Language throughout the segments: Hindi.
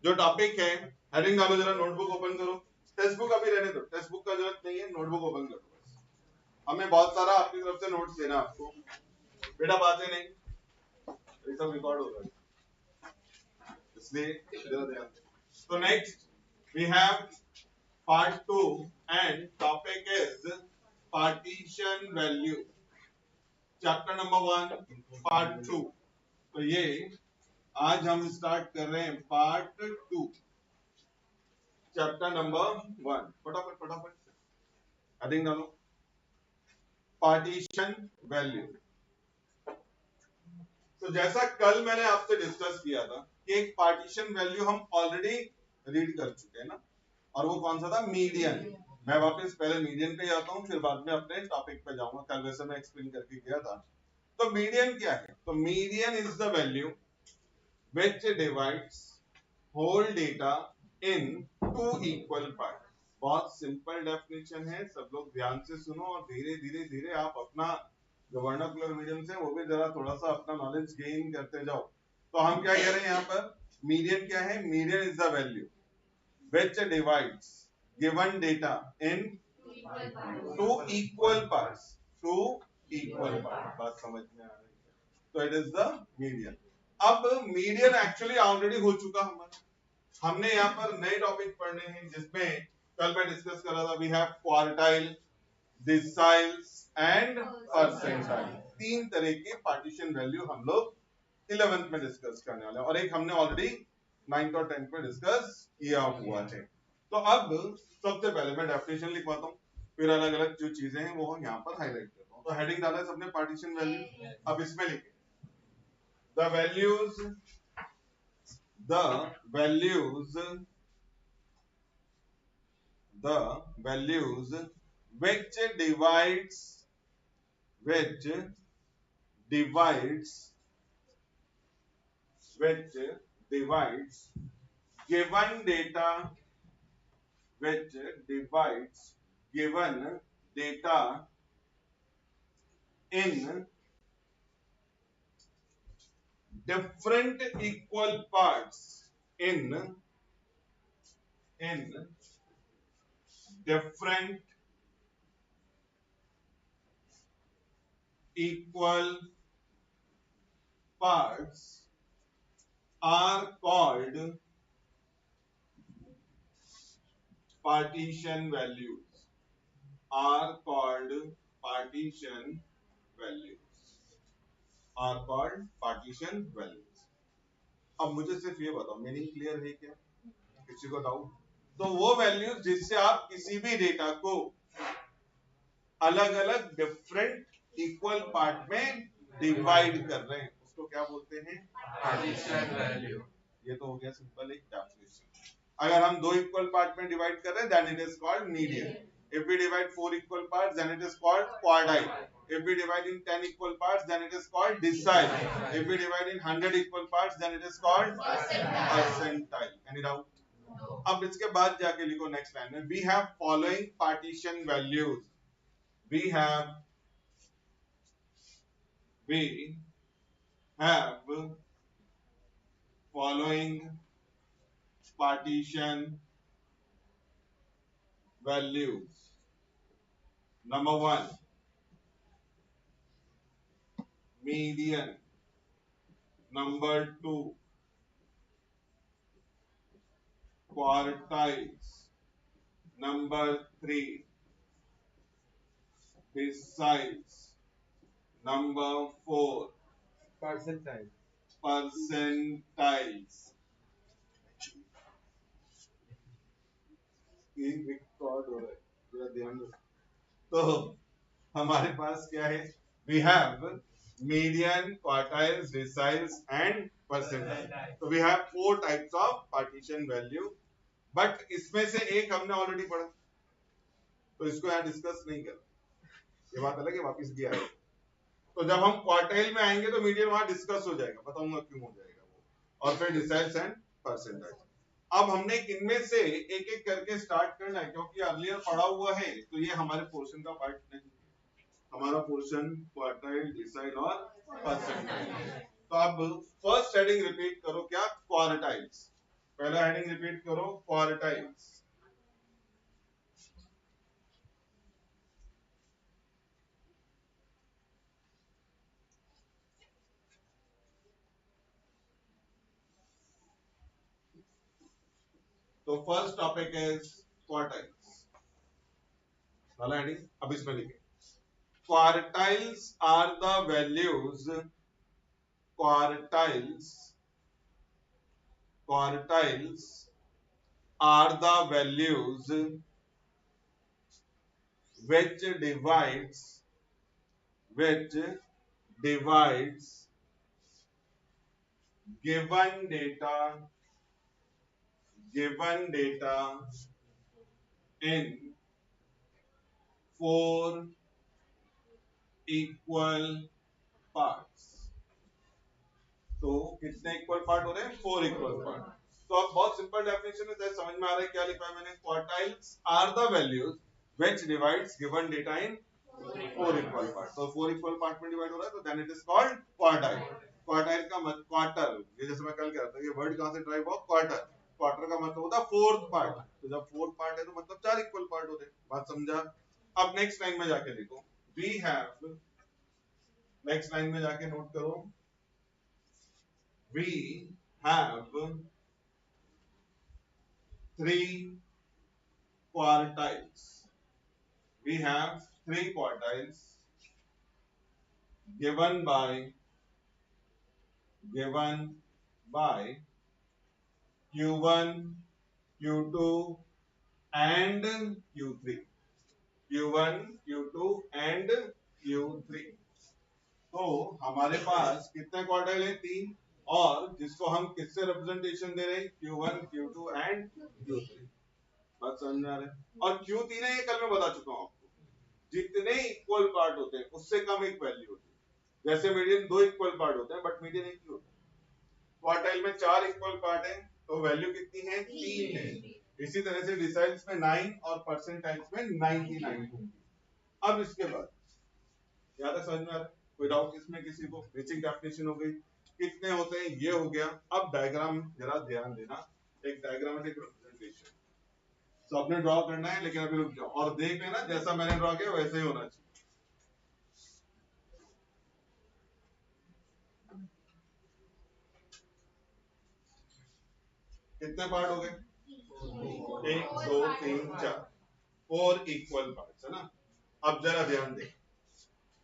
जो टॉपिक है हेडिंग डालो, जरा नोटबुक ओपन करो। टेक्स्ट बुक अभी रहने दो, टेक्स्ट बुक का जरूरत नहीं है, नोटबुक ओपन करो बस। हमें बहुत सारा आपकी तरफ से नोट्स देना आपको, बेटा बातें नहीं, ये सब रिकॉर्ड हो रहा है इसलिए जरा ध्यान दो। तो next we have part 2 and topic is partition value, chapter number 1 part 2। तो ये आज हम स्टार्ट कर रहे हैं पार्ट 2 चैप्टर नंबर 1। फटाफट फटाफट हेडिंग डालो, पार्टीशन वैल्यू। तो जैसा कल मैंने आपसे डिस्कस किया था कि एक पार्टीशन वैल्यू हम ऑलरेडी रीड कर चुके हैं ना, और वो कौन सा था, मीडियन। मैं वापस पहले मीडियन पे आता हूँ, फिर बाद में अपने टॉपिक पे जाऊंगा, कल वैसे मैं एक्सप्लेन करके गया था। तो मीडियन क्या है, तो median is the value which divides whole data in two equal parts। बहुत सिंपल डेफिनेशन है, सब लोग ध्यान से सुनो और धीरे धीरे धीरे आप अपना जो वर्नाकुलर मीडियम से वो भी जरा थोड़ा सा अपना नॉलेज गेन करते जाओ। तो हम क्या कह रहे हैं यहाँ पर, मीडियन क्या है, median is the value which divides given data in two equal parts, two equal parts। बात समझ में आ रही है, तो इट इज द मीडियन। अब मीडियन एक्चुअली ऑलरेडी हो चुका हमारा, हमने यहाँ पर नए टॉपिक पढ़ने हैं जिसमें कल मैं डिस्कस कर रहा था, we have quartile, deciles and percentile. तीन तरह के पार्टीशन वैल्यू हम लोग 11th में डिस्कस करने वाले हैं, और एक हमने ऑलरेडी 9th और 10th में डिस्कस किया हुआ है। तो अब सबसे पहले मैं डेफिनेशन लिखवाता हूँ, फिर अलग अलग जो चीजें हैं वो यहाँ पर हाईलाइट करता हूँ। तो हेडिंग डाला है सबने पार्टीशन वैल्यू, अब इसमें लिखे the values the values which divides which divides which divides given data which divides given data in different equal parts in different equal parts are called partition values, are called partition values, are called partition values। अब मुझे सिर्फ ये बताओ, मीनिंग क्लियर है क्या, किसी को डाउट? तो वो वैल्यूज जिससे आप किसी भी डेटा को अलग अलग डिफरेंट इक्वल पार्ट में डिवाइड कर रहे हैं, उसको क्या बोलते हैं, पार्टीशन वैल्यू। ये तो हो गया सिंपल एक डेफिनेशन। अगर हम दो इक्वल पार्ट में डिवाइड कर रहे हैं, then it is called median. If we divide 4 equal parts, then it is called quartile. If we divide in 10 equal parts, then it is called decile. If we divide in 100 equal parts, then it is called percentile. Any doubt? अब इसके बाद जाके लिखो नेक्स्ट लाइन में, we have following partition values। We have following partition values। Number 1, median। Number 2, quartiles। Number 3, deciles। Number 4, percentiles। Record हो रहा है, जरा ध्यान दो। तो हमारे पास क्या है, we have median, quartiles, deciles and percentile. तो we have 4 types of partition value, but इसमें से एक हमने ऑलरेडी पढ़ा, तो इसको यहाँ डिस्कस नहीं कर, ये बात अलग है, वापिस भी आएगा। तो जब हम क्वार्टाइल में आएंगे तो मीडियन वहां डिस्कस हो जाएगा, बताऊंगा क्यों हो जाएगा वो, और फिर डिसाइल्स एंड परसेंटाइल। अब हमने इनमें से एक एक करके स्टार्ट करना है, क्योंकि अर्लियर पढ़ा हुआ है, तो ये हमारे पोर्शन का पार्ट नहीं, हमारा पोर्शन क्वार्टाइल, डिसाइल और परसेंटाइल। तो अब फर्स्ट हेडिंग रिपीट करो, क्या, क्वार्टाइल्स। पहला हेडिंग रिपीट करो, क्वार्टाइल्स। तो फर्स्ट टॉपिक इज क्वार्टाइल्स, पहला हेडिंग अब इसमें लिखे, quartiles are the values, quartiles quartiles are the values which divides given data in four equal parts। तो कितने इक्वल पार्ट हो रहे हैं? 4 इक्वल पार्ट। तो अब बहुत सिंपल डेफिनेशन है, समझ में आ रहा है क्या लिखा है मैंने? Quartiles are the values which divides given data in 4 equal part. तो 4 इक्वल पार्ट में डिवाइड हो रहा है, तो then it is called quartile. Quartile का मतलब क्वार्टर, ये जैसे मैं कल कह रहा था, ये वर्ड कहां से ड्राइव हुआ? क्वार्टर। क्वार्टर का मतलब होता है फोर्थ पार्ट। तो जब फोर्थ पार्ट है तो मतलब 4 इक्वल पार्ट होते हैं। बात समझा? अब नेक्स्ट लाइन में जाके देखो, वी हैव, नेक्स्ट लाइन में जाके नोट करो, we have 3 quartiles। We have 3 quartiles given by Q1, Q2 and Q3। Q1, Q2 and Q3। तो हमारे पास कितने क्वार्टाइल है? 3, और जिसको हम किससे रिप्रेजेंटेशन दे रहे हैं? Q1, Q2 and Q3। बात समझ में आ रहा है? और Q3 है, ये कल मैं बता चुका हूं आपको, जितने इक्वल पार्ट होते हैं उससे कम एक वैल्यू होती है। जैसे मीडियन 2 इक्वल पार्ट होते हैं, बट मीडियन एक ही होता है। क्वार्टाइल में 4 इक्वल पार्ट है, तो वैल्यू कितनी है? 3 है। इसी तरह से डिसाइल्स में 9 और परसेंटाइल्स में 99 होगी। अब इसके बाद याद है, समझ में आ रहा है? कोई डाउट इसमें किसी को? बेसिक डेफिनेशन हो गई, कितने होते हैं ये हो गया। अब डायग्राम जरा ध्यान देना, एक डायग्रामेटिक रिप्रेजेंटेशन सबने ड्रॉ करना है, लेकिन अभी रुक जाओ और देख लेना, जैसा मैंने ड्रॉ किया वैसे ही होना चाहिए। कितने पार्ट हो गए? 1 2 3 4, 4 इक्वल पार्ट्स है ना। अब जरा ध्यान दे,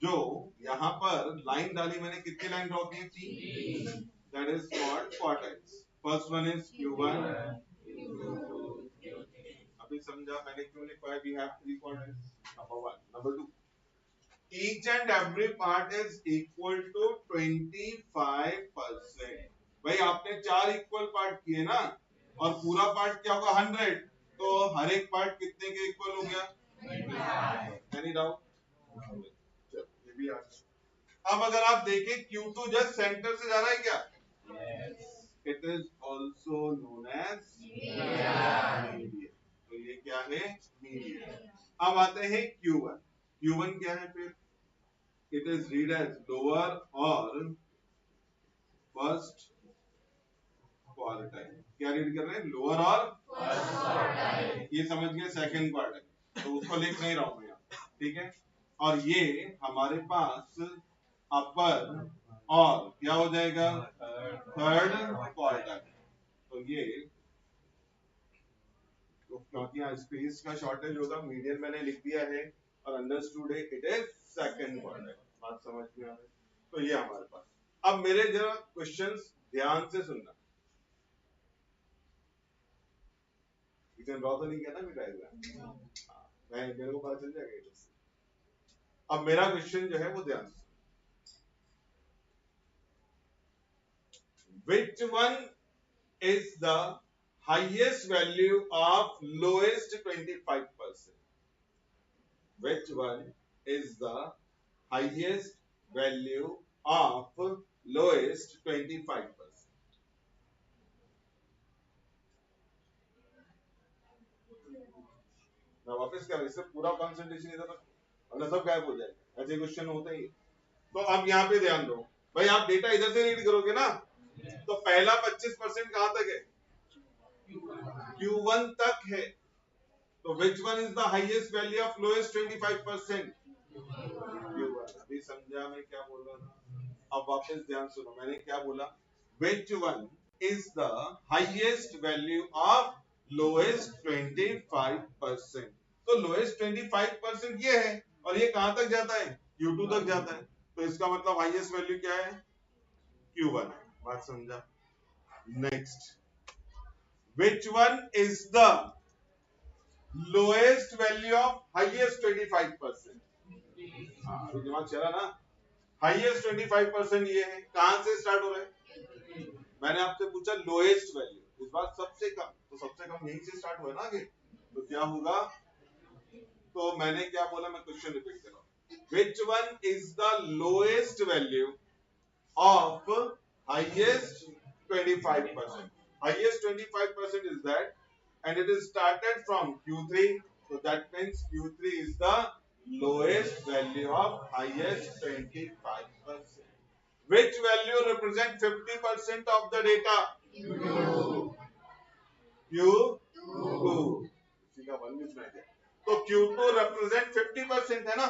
जो यहां पर लाइन डाली मैंने, कितनी लाइन ड्रॉ की? 3। That is called quartiles. First one is Q1। अभी समझा मैंने क्यों लिखा है? We have 3 quartiles, number 1। Number 2, each and every part is equal to 25%। भाई आपने 4 इक्वल पार्ट किए ना, और पूरा पार्ट क्या होगा? 100। तो हर एक पार्ट कितने के इक्वल हो गया? Any doubt? ये भी आ गया। अब अगर आप देखें, Q2 जस्ट सेंटर से जा रहा है क्या? It is also known as median. तो ये क्या है? मीडियन। अब आते हैं Q1। Q1 क्या है फिर? It is read as lower or first quartile। क्या रीड कर रहे हैं? लोअर और फर्स्ट क्वार्टाइल। ये समझ गए? सेकंड क्वार्टाइल, तो उसको लिख नहीं रहा हूं मैं यहाँ, ठीक है। और ये हमारे पास अपर और क्या हो जाएगा? Third quartile. तो ये, तो क्योंकि यहाँ स्पेस का शॉर्टेज होगा, मीडियन मैंने लिख दिया है और अंडरस्टूड है इट इज सेकंड क्वार्टाइल। बात समझ में आ रही है? तो ये हमारे पास। अब मेरे जरा क्वेश्चंस ध्यान से सुनना। इसे ड्रॉ तो नहीं किया ना मैं डायग्राम? मैं, मेरे को पता चल जाएगा। अब मेरा क्वेश्चन जो है वो ध्यान से, which one is the highest value of lowest 25%? Which one is the highest value of lowest 25%? मैं वापस क्या, इससे पूरा कंसंट्रेशन इधर रखो, वरना सब गायब हो जाएगा। ऐसे क्वेश्चन होते ही। तो अब यहाँ पे ध्यान दो भाई, आप डेटा इधर से रीड करोगे ना, तो पहला 25% कहां तक है? Q1 तक है, तो which one is the highest value of lowest 25%? Q1. अभी समझा मैं क्या बोल रहा था? अब वापस ध्यान सुनो, मैंने क्या बोला? Which one is the highest value of lowest 25%? तो lowest 25% ये है, और ये कहां तक जाता है? Q2 तक जाता है, तो इसका मतलब हाईएस्ट वैल्यू क्या है? Q1 है। बात समझा? Next, which one is the lowest value of highest 25%? अभी दिमाग चला ना? हाईएस्ट 25% ये है, कहां से स्टार्ट हो रहा है? मैंने आपसे पूछा लोएस्ट वैल्यू, इस बार सबसे कम, तो सबसे कम यहीं से स्टार्ट हुआ ना आगे, तो क्या होगा? तो मैंने क्या बोला, मैं क्वेश्चन रिपीट कर रहा हूं, which one is the lowest value of highest 25%? Highest 25% is that, and it is started from Q3, so that means Q3 is the lowest value of highest 25%. Which value represent 50% of the data? Q2. इसी का वन लिखना है, तो Q2 represent 50% है ना,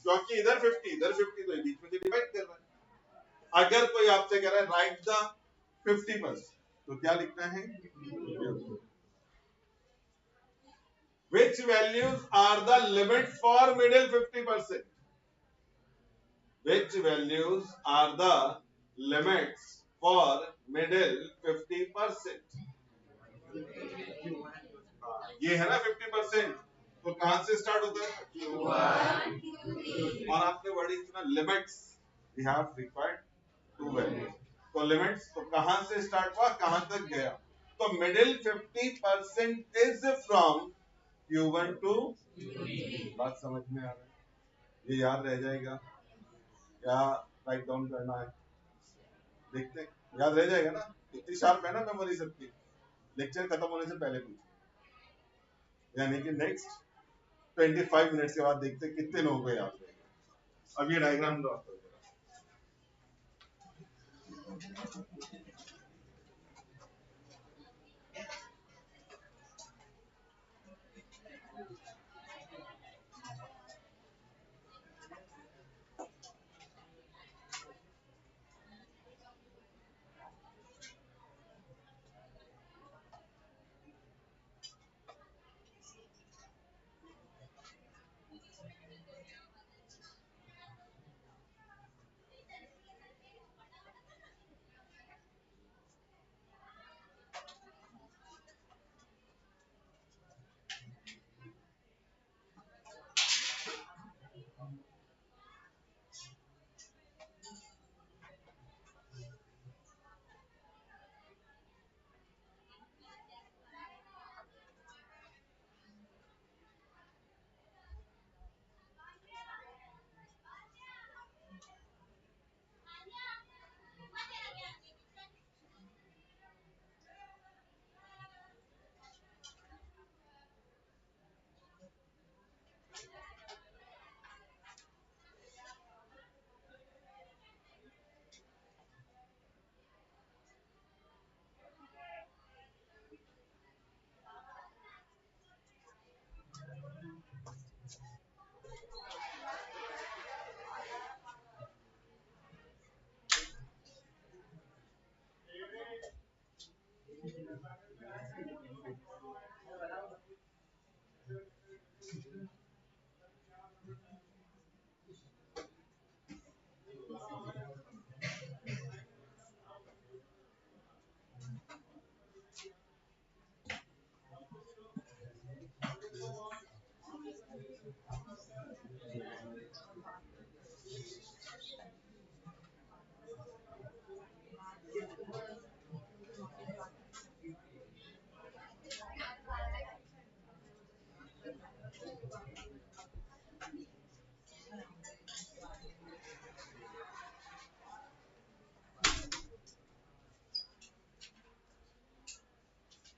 क्योंकि इधर 50 इधर 50, तो बीच में डिवाइड कर रहा है। अगर कोई आपसे कह रहा है राइट द 50%, तो क्या लिखना है? Which values are the limit for middle 50%? Which values are the limits for middle 50%? ये है ना 50%, तो कहां से स्टार्ट होता है? और आपने वर्डिंग सुना limits, we have required two values, तो लिमिट्स तो कहां से स्टार्ट हुआ, कहां तक गया? तो middle 50% is from Q1 to, बात समझ में आ रहा है? ये याद रह जाएगा क्या? राइट डाउन करना है, देखते हैं, याद रह जाएगा ना? इतनी शार्प है ना मेमोरी सबकी, लेक्चर खत्म होने से पहले पूछो, यानी कि नेक्स्ट 25 मिनट्स के बाद देखते हैं कितने लोगों को याद रहेगा। अब ये डायग्राम ड्रॉ करो।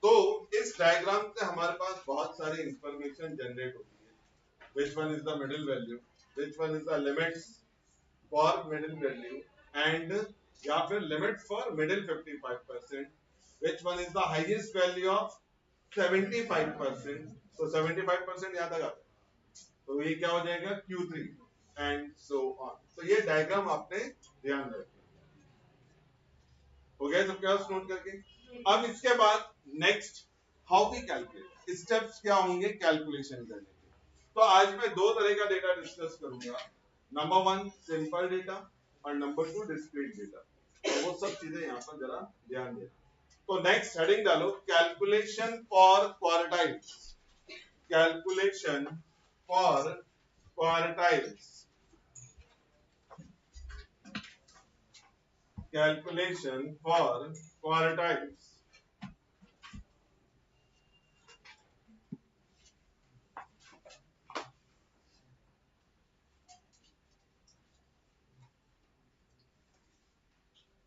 तो इस डायग्राम से हमारे पास बहुत सारी इंफॉर्मेशन जनरेट होती है। Which one is the middle value? Which one is the limits for middle value? And या फिर limit for middle 55%? Which one is the highest value of 75%, तो 75% यहाँ तक आता है, तो ये क्या हो जाएगा Q3 एंड सो ऑन। तो ये डायग्राम आपने ध्यान रखना। हो गया सबके पास नोट करके? अब इसके बाद next how we calculate, steps क्या होंगे कैलकुलेशन करने के। तो आज मैं दो तरह का डेटा डिस्कस करूंगा, नंबर वन सिंपल डेटा और नंबर टू डिस्क्रीट डेटा। तो वो सब चीजें यहाँ पर जरा ध्यान देना। तो नेक्स्ट हेडिंग डालो calculation for quartiles, calculation for quartiles, calculation for quartiles।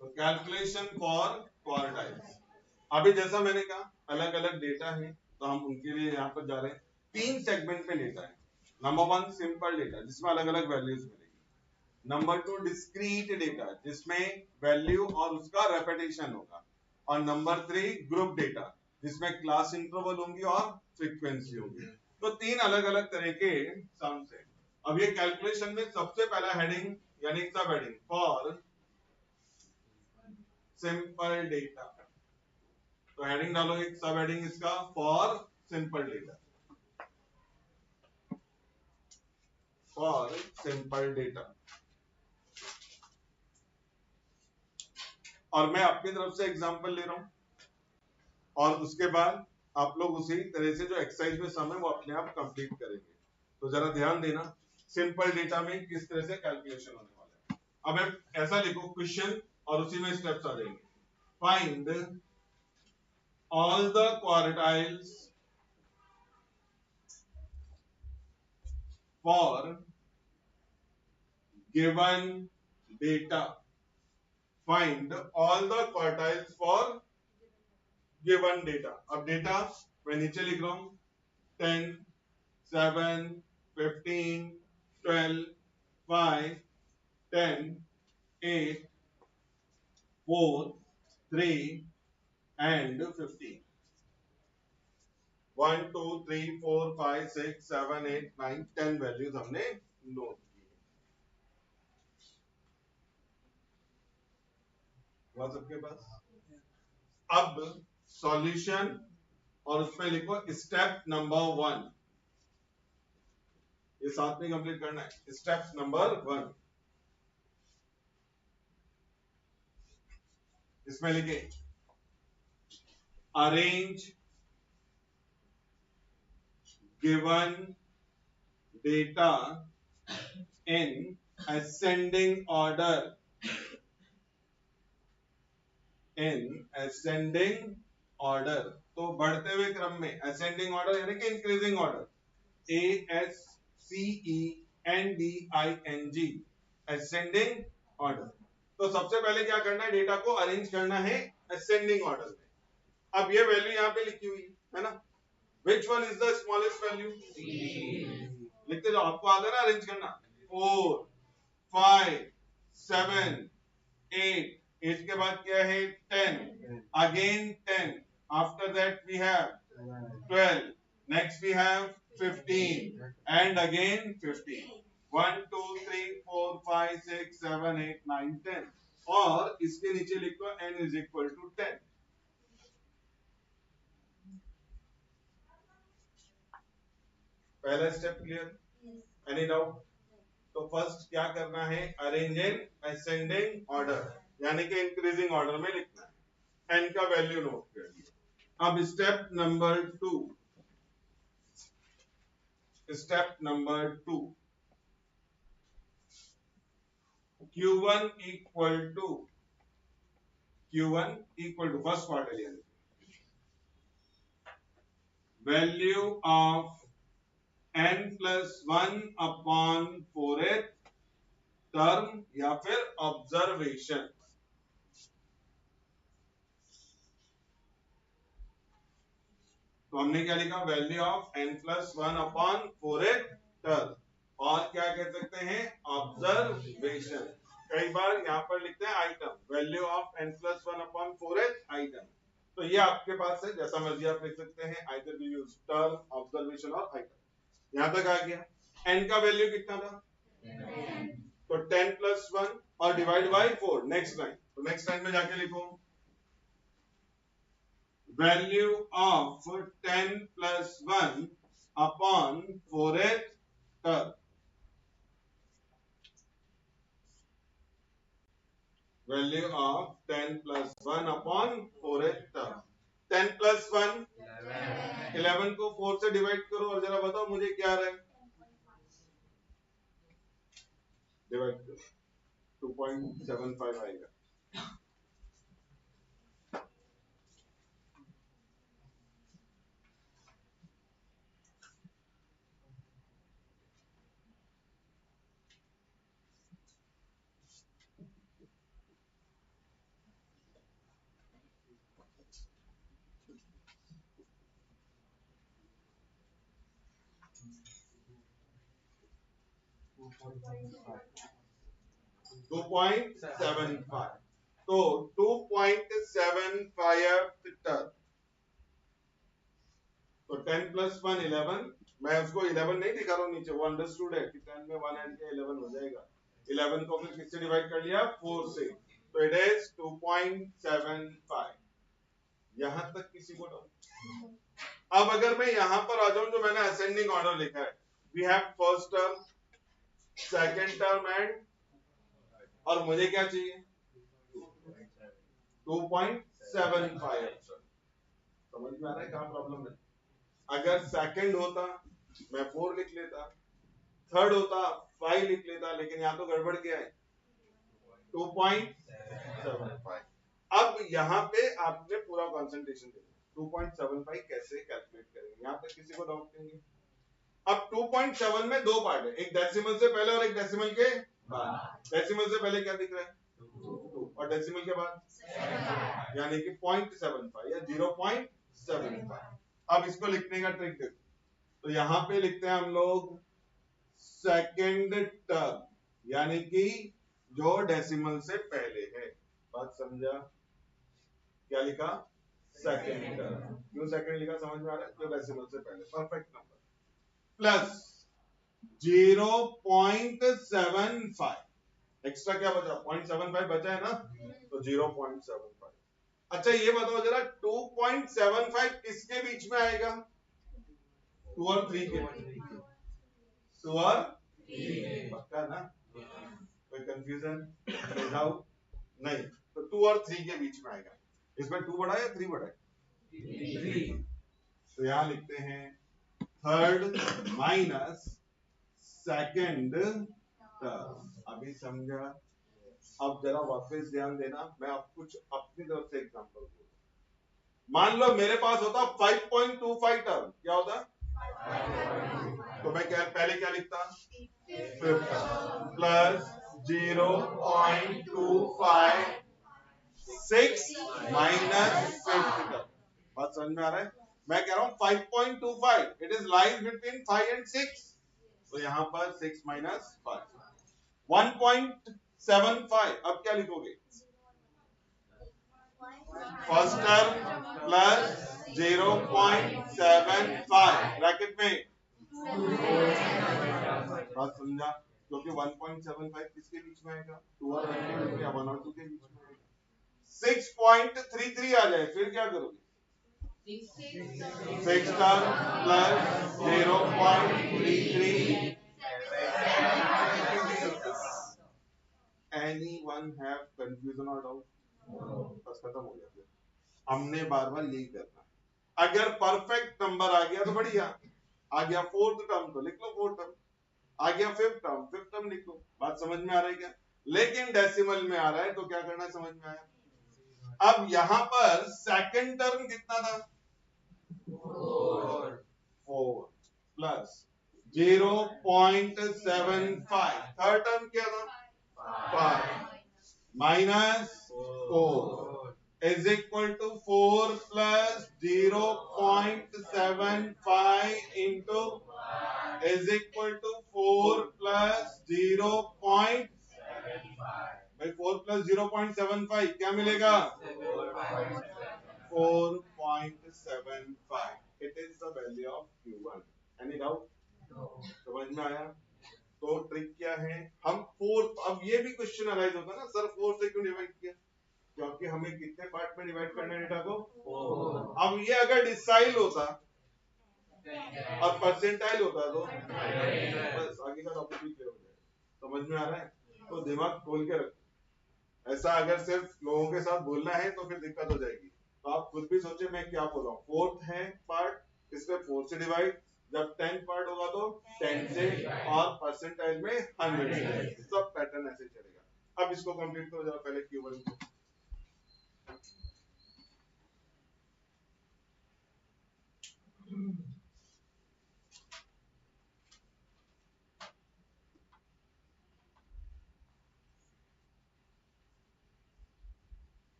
तो कैलकुलेशन फॉर क्वार्टाइल्स, अभी जैसा मैंने कहा अलग अलग डेटा है तो हम उनके लिए यहाँ पर जा रहे हैं। तीन सेगमेंट में डेटा है, नंबर वन सिंपल डेटा जिसमें अलग अलग वैल्यूज मिलेगी, नंबर टू डिस्क्रीट डेटा जिसमें वैल्यू और उसका रेपिटेशन होगा, और नंबर थ्री ग्रुप डेटा जिसमें क्लास इंटरवल होंगी और फ्रीक्वेंसी होगी। तो तीन अलग अलग तरह के सम्स है। अब ये कैलकुलेशन में सबसे पहला हेडिंग यानी सब हेडिंग फॉर सिंपल डेटा, तो हेडिंग डालो एक सब हेडिंग इसका for simple data, for simple data. और मैं अपनी तरफ से एग्जांपल ले रहा हूं, और उसके बाद आप लोग उसी तरह से जो एक्सरसाइज में सम है वो अपने आप कंप्लीट करेंगे। तो जरा ध्यान देना सिंपल डेटा में किस तरह से कैलकुलेशन होने वाला है। अब मैं ऐसा लिखो क्वेश्चन और उसी में स्टेप्स आ जाएंगे। Find all the quartiles for given data, find all the quartiles for given data. अब डेटा मैं नीचे लिख रहा हूं 10, 7, 15, 12, 5, 10, 8, 4, 3 and 15। 1, 2, 3, 4, 5, 6, 7, 8, 9, 10 वैल्यूज हमने नोट की। हुआ सबके पास? अब सॉल्यूशन और उसमें लिखो स्टेप नंबर 1, ये साथ में कंप्लीट करना है। स्टेप नंबर 1 इसमें लिखे arrange given data in ascending order, in ascending order। तो बढ़ते हुए क्रम में, ascending order यानी कि increasing order, ASCENDING, ascending order। तो सबसे पहले क्या करना है, डेटा को अरेंज करना है ascending order में। अब ये वैल्यू यहाँ पे लिखी हुई है ना, which one is the smallest value? लिखते जाओ, आपको आता है ना अरेंज करना। 4, 5, 7, 8, 8 के बाद क्या है 10, again 10, after that we have 12, next we have 15 and again 15। 1, 2, 3, 4, 5, 6, 7, 8, 9, 10, और इसके नीचे लिखो n इज इक्वल टू 10। पहला स्टेप क्लियर? Any doubt? तो फर्स्ट क्या करना है, अरेंज इन असेंडिंग ऑर्डर यानी कि इंक्रीजिंग ऑर्डर में लिखना है। n का वैल्यू नोट कर लिया। अब step number 2, step number 2, Q1 equal to first quarter यानी value of n+1 upon 4th term या फिर ऑब्जर्वेशन। तो हमने क्या लिखा, value of n+1 upon 4th term, और क्या कह सकते हैं ऑब्जर्वेशन। कई बार यहां पर लिखते हैं item, value of n+1 upon 4th item. तो ये आपके पास है, जैसा मर्जी आप लिख सकते हैं, either we use term, observation और आइटम। यहां तक आ गया। n का वैल्यू कितना था? तो 10 प्लस 1 और डिवाइड बाय 4। नेक्स्ट लाइन, तो नेक्स्ट लाइन में जाके लिखो value of 10 plus 1 upon 4th term. Value of 10 plus 1 upon 4th term. 10 plus 1 11 को 4 से डिवाइड करो और जरा बताओ मुझे क्या आ रहा है। डिवाइड करो 2.75 आएगा। Two point seven five. तो 2.75 टर्म। तो 10 प्लस 1 11। मैं उसको 11 नहीं दिखा रहा हूं नीचे, वो अंडरस्टूड है कि 10 में 1 ऐड किया 11 हो जाएगा। 11 को फिर किससे डिवाइड कर लिया? 4 से। तो इट इज 2.75। यहां तक किसी को डाउट? अब अगर मैं यहां पर आ जाऊं, जो मैंने असेंडिंग ऑर्डर लिखा है, we have first term, second term and, और मुझे क्या चाहिए? 2.75। समझ में आ रहा है क्या प्रॉब्लम है? अगर सेकंड होता मैं 4 लिख लेता, थर्ड होता 5 लिख लेता, लेकिन यहां तो गड़बड़ क्या है? 2.75। अब यहां पे आपने पूरा कंसंट्रेशन देना। 2.75 कैसे कैलकुलेट करेंगे? यहां तक किसी को डाउट नहीं है? अब 2.7 में दो पार्ट है, एक डेसिमल से पहले और एक डेसिमल के बाद। डेसिमल से पहले क्या दिख रहा है? 2 और डेसिमल के बाद यानी कि 0.75 या 0.75। अब इसको लिखने का ट्रिक देखो। तो यहां पे लिखते हैं हम लोग सेकंड टर्म, यानी कि जो डेसिमल से पहले है। बात समझा? क्या लिखा? Second term. क्यों सेकंड लिखा समझ में आ रहा है? जो डेसिमल से पहले, परफेक्ट नंबर, प्लस 0.75। एक्स्ट्रा क्या बचा? 0.75 बचा है ना, तो 0.75। अच्छा ये बताओ जरा, 2.75 किसके बीच में आएगा? 2 और 3 के। 2 और 3, पक्का ना? कोई कंफ्यूजन, कोई डाउट नहीं? तो 2 और 3 के बीच में आएगा। इसमें 2 बड़ा है या 3 बड़ा है? 3। तो यहां लिखते हैं थर्ड माइनस सेकंड टर्म। अभी समझा? अब जरा वापस ध्यान देना, मैं आप कुछ अपनी तरफ से एग्जांपल दूंगा। मान लो मेरे पास होता 5.25 टर्म। क्या होता? तो मैं क्या पहले क्या लिखता? Plus 0.25 6 minus 50। बात समझ में आ रहा है? मैं कह रहा हूं 5.25, it is lies between 5 and 6। तो यहां पर 6 माइनस 5, 1.75। अब क्या लिखोगे? फर्स्ट टर्म प्लस 0.75 ब्रैकेट में। बात समझा? क्योंकि 1.75 किसके बीच में आएगा? 2 और 1 के बीच में, या 1 और 2 के बीच में आएगा। 6.33 आ जाए फिर क्या करोगे? 6 term plus 0.33। Anyone have confusion or doubt? बस खत्म हो गया। फिर हमने बार बार यही करना है। अगर परफेक्ट नंबर आ गया तो बढ़िया, आ गया फोर्थ टर्म तो लिख लो फोर्थ टर्म, आ गया फिफ्थ टर्म लिख लो। बात समझ में आ रही है क्या? लेकिन डेसिमल में आ रहा है तो क्या करना है? समझ में आया? अब यहां पर सेकंड टर्म कितना था? 4 प्लस 0.75। थर्ड टर्म क्या था? 5 minus 4 is equal to 4 plus 0.75 into is equal to 4 plus 0. भाई 4 plus 0.75 क्या मिलेगा? 4.75. It is the value of Q1. Any doubt? समझ में आया? तो ट्रिक क्या है, हम 4, अब ये भी क्वेश्चन अराइज होता है ना, सर 4 से क्यों डिवाइड किया, क्योंकि हमें कितने पार्ट में डिवाइड करना है डेटा को 4। अब ये अगर डिसाइल होता और परसेंटाइल होता तो बस आगे का टॉपिक भी क्लियर हो जाएगा। समझ में आ रहा है? तो दिमाग खोल के रखो, ऐसा अगर सिर्फ लोगों के साथ बोलना है तो फिर दिक्कत हो जाएगी। तो आप खुद भी सोचे मैं क्या बोल रहा हूँ। 4th है पार्ट, इसमें 4 से डिवाइड, जब 10 पार्ट होगा तो 10 से, और परसेंटाइल में 100 से, सब पैटर्न ऐसे चलेगा। अब इसको कंप्लीट करो जरा पहले Q1 को।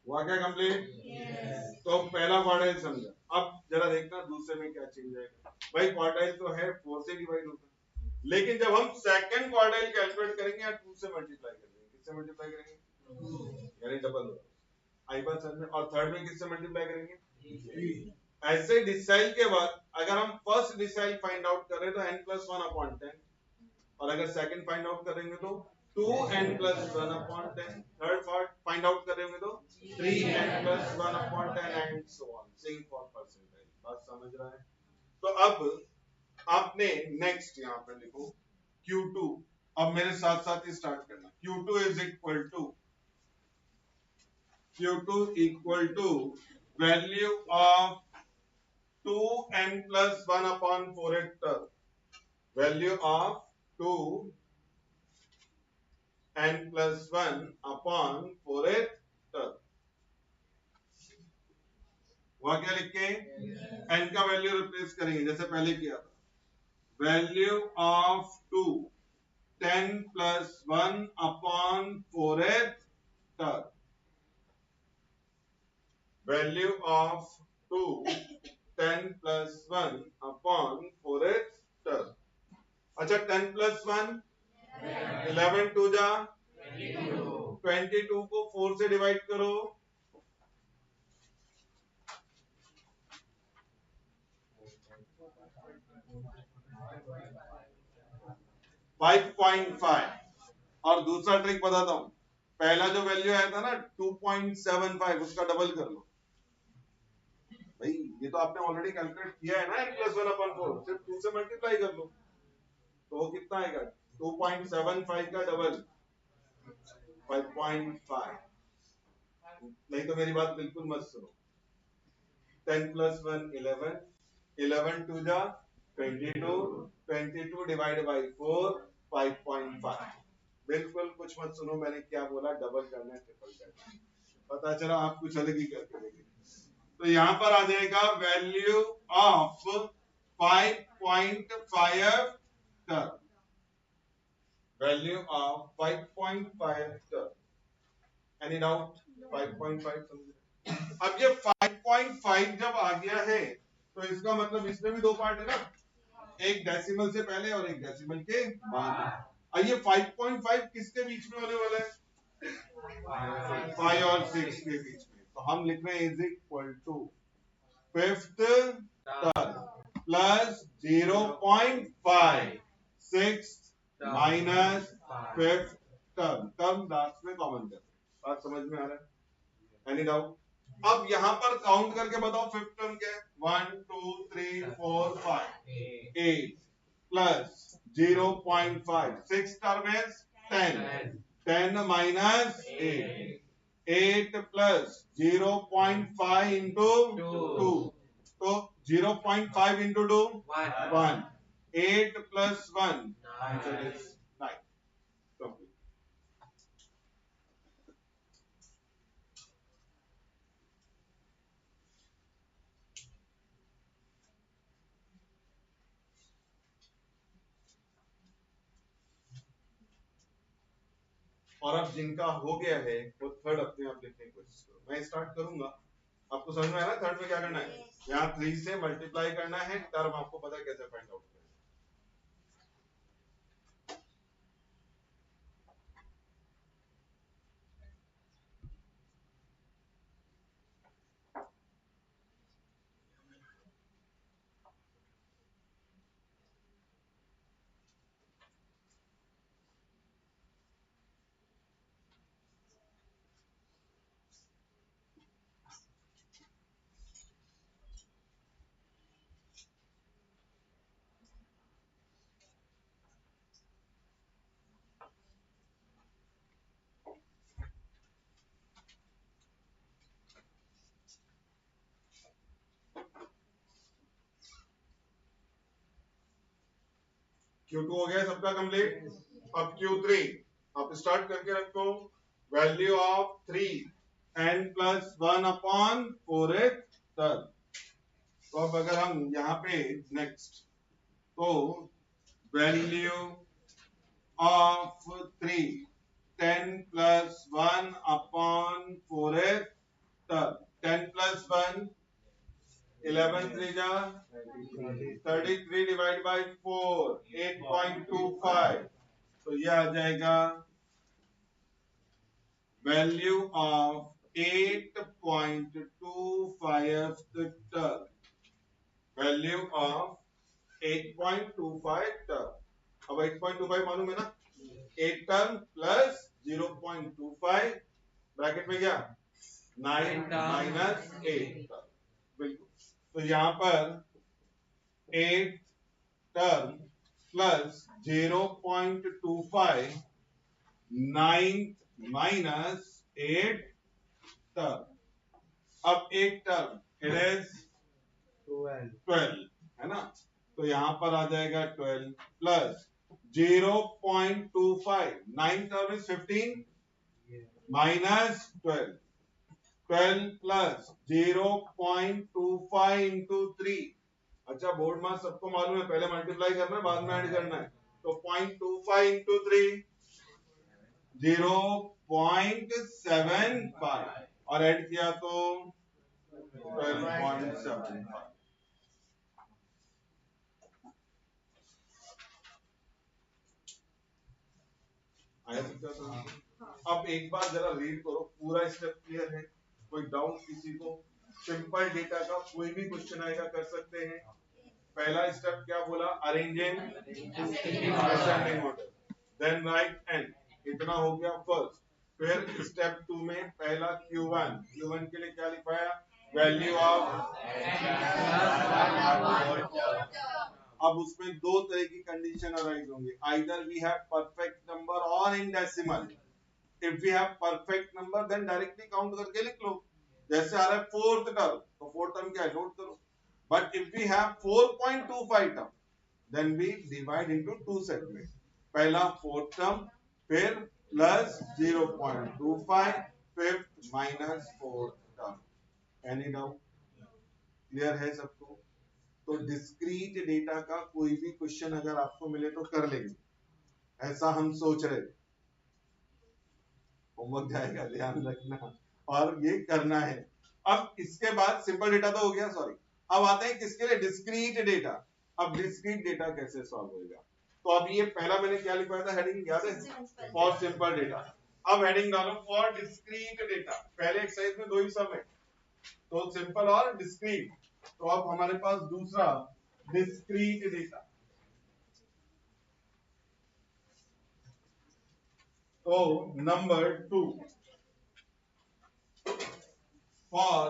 हुआ क्या कंप्लीट? तो पहला क्वार्टाइल समझा। अब जरा देखना दूसरे में क्या चेंज आएगा। भाई क्वार्टाइल तो है 4 से डिवाइड होता है, लेकिन जब हम सेकंड क्वार्टाइल कैलकुलेट करेंगे या 2 से मल्टीप्लाई करेंगे, किससे मल्टीप्लाई करेंगे? यानी डबल होगा। आई बात समझ में? और थर्ड में किससे मल्टीप्लाई करेंगे? ऐसे डिसाइल के बाद अगर हम फर्स्ट डिसाइल फाइंड आउट करें तो n+1/10, और अगर सेकंड फाइंड आउट करेंगे तो 2n+1/10, third part find out करेंगे तो 3n+1/10 and so on, same for percentile. बात समझ रहा है? तो अब आपने नेक्स्ट यहां पर लिखो Q2। अब मेरे साथ साथ ही स्टार्ट करना। Q2 equal to value of 2n+1/4 value of 2n+1/4 वह क्या लिख के n का वैल्यू रिप्लेस करेंगे जैसे पहले किया था। Value of 2 10+1/4 value of 2 10+1/4। अच्छा 10+1 11 2 जा 22 को 4 से डिवाइड करो, 5.5। और दूसरा ट्रिक बताता हूं, पहला जो वैल्यू आया था ना 2.75 उसका डबल कर लो। भाई ये तो आपने ऑलरेडी कैलकुलेट किया है ना, n+1/4 सिर्फ 2 से मल्टीप्लाई कर लो तो वो कितना आएगा? 2.75 का डबल 5.5। नहीं तो मेरी बात बिल्कुल मत सुनो। 10+1 11, 11 2 जा 22, 22 डिवाइड बाई 4 5.5। बिल्कुल कुछ मत सुनो, मैंने क्या बोला, डबल करना है ट्रिपल करना है। पता चला आप कुछ अलग ही करके देंगे। तो यहां पर आ जाएगा value of 5.5 term, value of 5.5 term. Any doubt? 5.5 समझे? अब ये 5.5 जब आ गया है तो इसका मतलब इसमें भी दो पार्ट है ना, एक डेसिमल से पहले और एक डेसिमल के बाद। ये 5.5 किसके बीच में होने वाला है? 5 और 6 के बीच में। तो हम लिख रहे हैं is equal to fifth term plus 0.5 sixth minus fifth term. Term last में कॉमन कर, बात समझ में आ रहा है? Any doubt? अब यहां पर काउंट करके बताओ फिफ्थ टर्म क्या है? 1 2 3 4 5 8 plus 0.5 six term is 10 10 minus 8. 8 plus 0.5 into 2. So 0.5 into 2? 1. 8 plus 1. Answer is 9. Complete. और अब जिनका हो गया है वो थर्ड अपने आप लिखने की कोशिश करो। मैं स्टार्ट करूंगा, आपको समझ में आया ना थर्ड में क्या करना है? यहाँ 3 से मल्टीप्लाई करना है, टर्म आपको पता है कैसे फाइंड आउट करना है। Q2 हो गया सबका कंप्लीट। अब Q3 आप स्टार्ट करके रखो। Value of 3 n plus 1 upon 4th term. तो अब अगर हम यहाँ पे नेक्स्ट, तो value of 3 10 plus 1 upon 4th term. 10 plus 1 11 3 जा 33 डिवाइड बाय 4 8.25। तो ये आ जाएगा value of 8.25 term. Value of 8.25 term. अब 8.25 मालूम है ना? 8 टर्म प्लस 0.25 ब्रैकेट में क्या 9 माइनस 8 टर्म। बिल्कुल। तो यहां पर 8 टर्म प्लस 0.25 9 माइनस 8 टर्म। अब 8 टर्म इट इज 12 है ना? तो यहां पर आ जाएगा 12 plus 0.25 9 term is 15 minus 12 12 plus 0.25 into 3। अच्छा बोर्ड मार्क्स सबको मालूम है, पहले मल्टीप्लाई करना है बाद में ऐड करना है। तो 0.25 इंटू 3 0.75 और ऐड किया तो 12.75। आया सकता था। अब एक बार जरा रीड करो, पूरा स्टेप क्लियर है? कोई डाउट किसी को? सिंपल डेटा का कोई भी क्वेश्चन आएगा कर सकते हैं। पहला स्टेप क्या बोला? Arranging ascending order, then right end. इतना हो गया फर्स्ट। फिर स्टेप 2 में पहला Q1 के लिए क्या लिखवाया? Value of. अब उसमें दो तरह की कंडीशन अराइज होंगे, either we have perfect number और in decimal. If we have perfect number then directly count करके लिख लो, जैसे आ रहा है फोर्थ टर्म, तो फोर्थ टर्म क्या है नोट करो। But if we have 4.25 term then we divide into two segment. पहला फोर्थ टर्म, फिर plus 0.25, fifth minus fourth term. Any doubt? Clear है सबको? तो डिस्क्रीट डेटा का कोई भी क्वेश्चन अगर आपको मिले तो कर लेंगे, ऐसा हम सोच रहे। होमवर्क जाएगा, ध्यान रखना और ये करना है। अब इसके बाद सिंपल डेटा तो हो गया, सॉरी। अब आते हैं किसके लिए? Discrete data. अब डिस्क्रीट डेटा कैसे सॉल्व होगा? तो अब ये पहला मैंने क्या लिखवाया था हेडिंग, याद है? For simple data. अब हेडिंग डालो फॉर डिस्क्रीट डेटा। पहले एक्सरसाइज में दो ही सम है, तो सिंपल और डिस्क्रीट। तो अब हमारे पास दूसरा डिस्क्रीट डेटा। तो नंबर 2 फॉर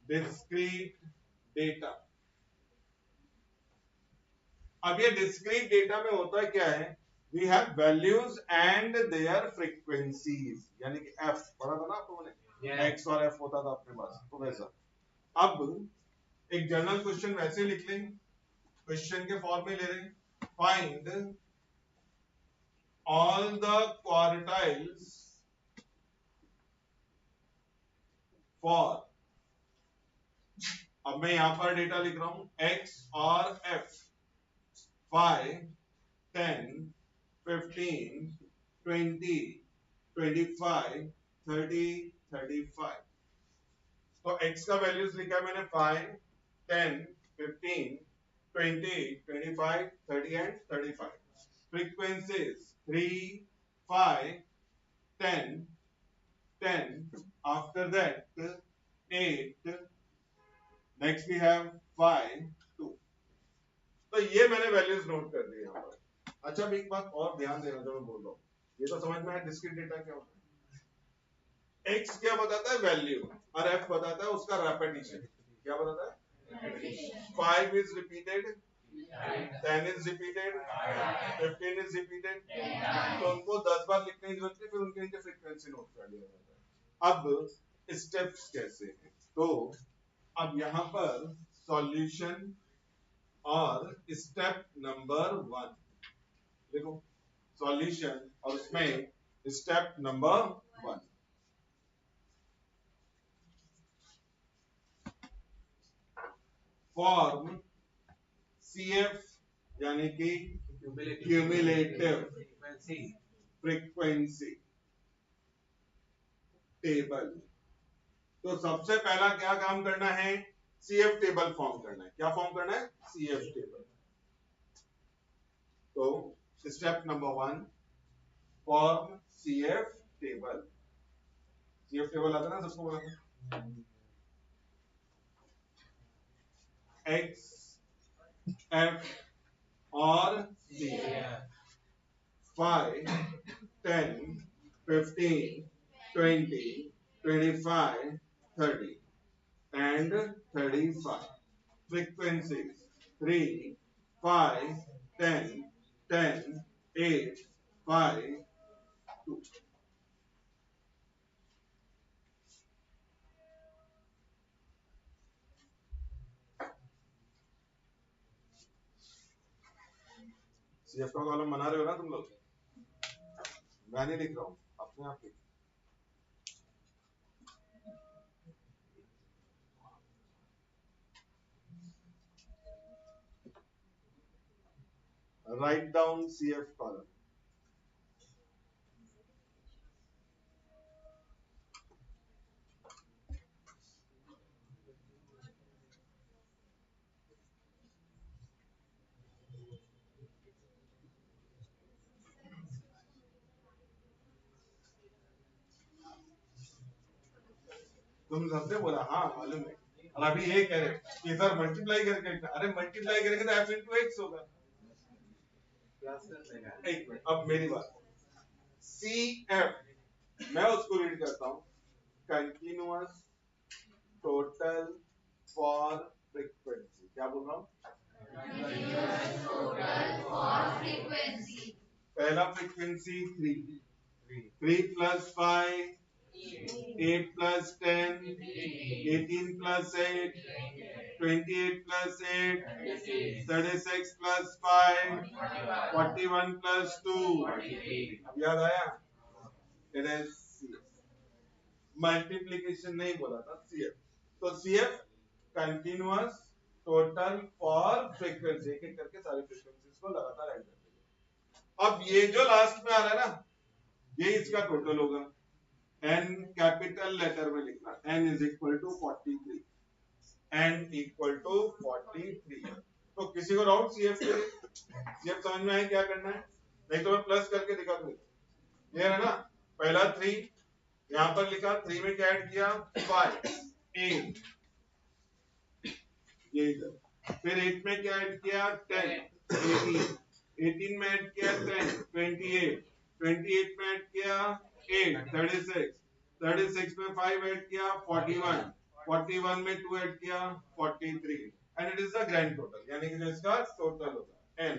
डिस्क्रीट डेटा। अब ये डिस्क्रीट डेटा में होता क्या है we have values and their frequencies, यानी कि एफ पढ़ा था ना आप लोगों ने, एक्स और एफ होता था अपने पास, तो वैसा। अब एक जनरल क्वेश्चन वैसे लिख लें, क्वेश्चन के फॉर्म में ले रहे हैं, find all the quartiles for, अब मैं यहां पर डेटा लिख रहा हूं, एक्स और एफ, 5, 10, 15, 20, 25, 30, 35। तो x का वैल्यूज लिखा है मैंने 5, 10, 15, 20, 25, 30 and 35। Frequencies 3, 5, 10, 10, after that 8, next we have 5, 2। तो ये मैंने वैल्यूज नोट कर दिए यहाँ पर। अच्छा, अब एक बात और ध्यान देना जो मैं बोल रहा हूँ, ये तो समझ में आया डिस्क्रीट डेटा क्या होता है। x क्या बताता है, वैल्यू, और f बताता है उसका रेपिटेशन। क्या बताता है, 5 is repeated, 10 is repeated, 15 is repeated, तो उनको 10 बार लिखने की जरूरत है, फिर उनके नीचे फ्रीक्वेंसी नोट कर दिया जाता है। अब स्टेप्स कैसे हैं, तो अब यहाँ पर सॉल्यूशन और स्टेप नंबर 1 देखो, सॉल्यूशन और उसमें स्टेप नंबर 1, फॉर्म CF यानी कि क्यूमुलेटिव फ्रीक्वेंसी टेबल। तो सबसे पहला क्या काम करना है, CF टेबल फॉर्म करना है। क्या फॉर्म करना है, CF टेबल। तो step number 1, form CF table. CF table आता है ना सबको, बोला X, F और CF, 5, 10, 15, 20, 25, 30 and 35। Frequencies 3, 5, 10, 10, 8, 5, 2। CF का कॉलम बना रहे हो ना तुम लोग, मैं नहीं लिख रहा हूं, अपने आप लिख। Write down CF column। तुम सबने बोला हाँ मालूम है, और अभी ये कह रहे कि सर मल्टीप्लाई करके, अरे मल्टीप्लाई करेंगे तो f into x होगा। एक मिनट, अब मेरी बात, CF मैं उसको रीड करता हूं, कंटिन्यूअस टोटल फॉर फ्रीक्वेंसी। क्या बोल रहा हूं, पहला frequency 3 plus 5, 8 plus 10, 18 plus 8, 28 plus 8, 36 plus 5, 41 plus 2। अब याद आया, इट इज मल्टीप्लीकेशन नहीं बोला था, CF। तो CF continuous total for frequency, एक एक करके सारी फ्रीक्वेंसीज को लगातार ऐड करते हैं। अब ये जो लास्ट में आ रहा है ना, ये इसका टोटल होगा। n कैपिटल लेटर में लिखना, n is equal to 43, n equal to 43। तो किसी को डाउट CF के लिए, CF समझ में आए क्या करना है, नहीं तो मैं प्लस करके दिखा दूंगा। क्लियर है ना, पहला 3 यहां पर लिखा, 3 में क्या ऐड किया, 5, 8, ये इधर, फिर 8 में क्या ऐड किया, 10, 18, 18 में ऐड किया 10, 28, 28 में ऐड किया 8, 36, 36 में 5 ऐड किया 41, 41 में 2 ऐड किया 43, and it is the grand total, यानी कि जो इसका टोटल होगा n।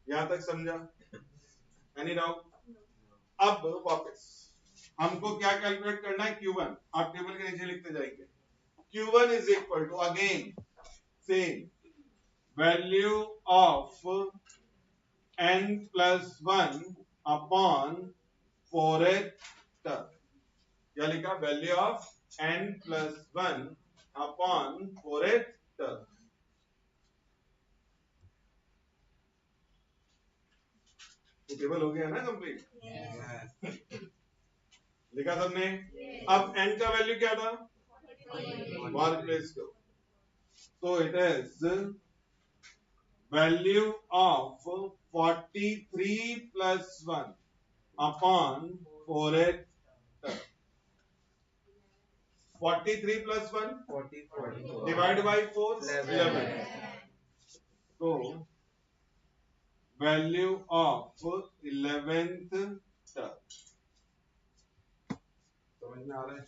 यहां तक समझा, एनी डाउट? अब वापस हमको क्या कैलकुलेट करना है, Q1 आप टेबल के नीचे लिखते जाएंगे। Q1 is equal to again same value of n plus 1 upon 4th term. क्या लिखा, value of n plus 1 upon 4th term. Table हो गया ना कंप्लीट? लिखा सबने? अब n का वैल्यू क्या था, 1 plus 2, so it is value of 43 plus 1 upon 4th term। 43 plus 1 divided by 4 11, so value of 11th term। समझ में आ रहा है?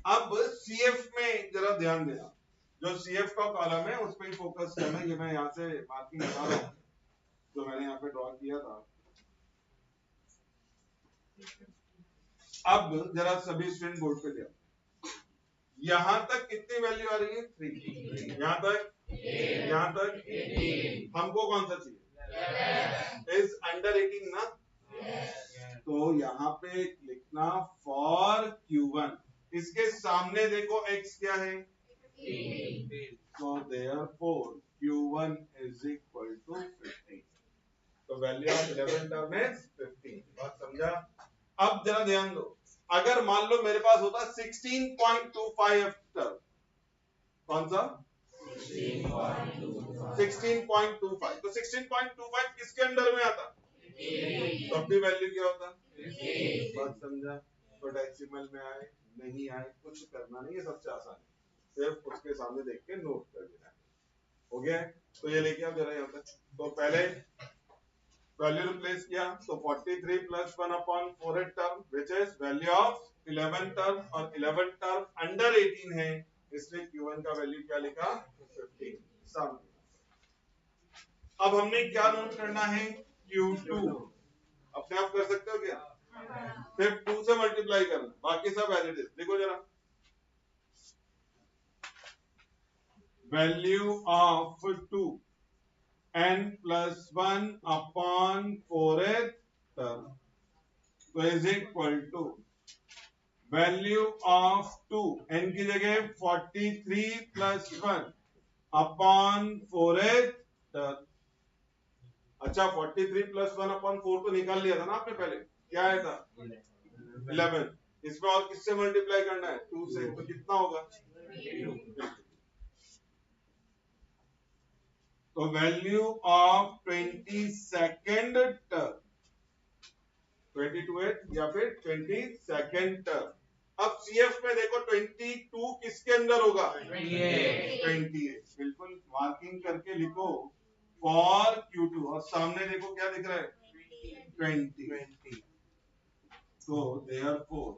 अब CF में जरा ध्यान देना, जो CF का कॉलम है उस पर ही फोकस करना। ये मैं यहाँ से मार्किंग बता रहा हूँ जो मैंने यहाँ पे ड्रॉ किया था। अब जरा सभी स्टूडेंट बोर्ड पे ध्यान, यहां तक कितनी वैल्यू आ रही है, 3, यहां तक हमको कौन सा चाहिए, इज अंडर 18 ना, तो यहाँ पे लिखना फॉर Q1, इसके सामने देखो x क्या है, so therefore Q1 is equal to 15, तो वैल्यू ऑफ 11 टर्म इज 15। बात समझा? अब जरा ध्यान दो, अगर मान लो मेरे पास होता 16.25 टर्म, कौन सा 16.25, तो 16.25 किसके अंडर में आता, तब भी वैल्यू क्या होता, बात समझा? तो डेसिमल में आए नहीं आए कुछ करना नहीं है, सबसे आसान है, सिर्फ उसके सामने देख के नोट कर देना है। हो गया है? तो ये लेके आओ जरा यहाँ तक। तो पहले वैल्यू रिप्लेस किया, तो 43 plus 1 upon 4th term which is value of 11 term, और 11 टर्म अंडर 18 है, इसलिए Q1 का वैल्यू क्या लिखा, 15 सामने। अब हमने क्या नोट करना है, Q2 अपने आप कर सकते हो क्या, सिर्फ 2 से मल्टीप्लाई करना, बाकी सब एज इट इज। देखो जरा, value of 2 n plus 1 upon 4th term, तो is equal to value of 2 n की जगह 43 प्लस 1 अपॉन 4th टर्म। अच्छा 43 प्लस 1 अपॉन 4 तो निकाल लिया था ना आपने पहले, क्या आया था 11, इसमें और किससे मल्टीप्लाई करना है, 2 से, तो कितना होगा, तो वैल्यू ऑफ 22nd टर्म, 22 या फिर 22nd टर्म। अब CF में देखो 22 किसके अंदर होगा, 28, बिल्कुल मार्किंग करके लिखो फॉर Q2, और सामने देखो क्या दिख रहा है, 20, so therefore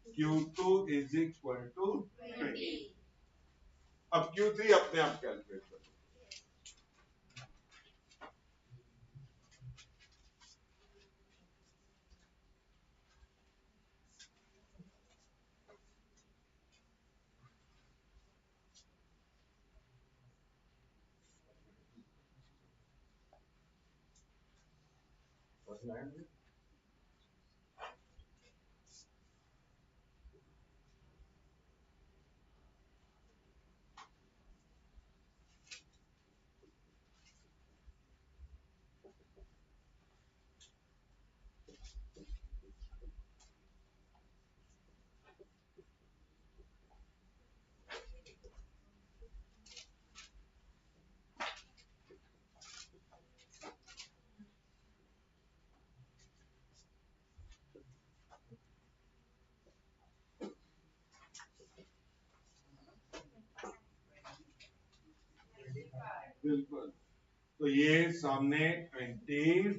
Q2 is equal to 20। अब Q3 अपने आप कैलकुलेट करो, बिल्कुल। तो ये सामने 25,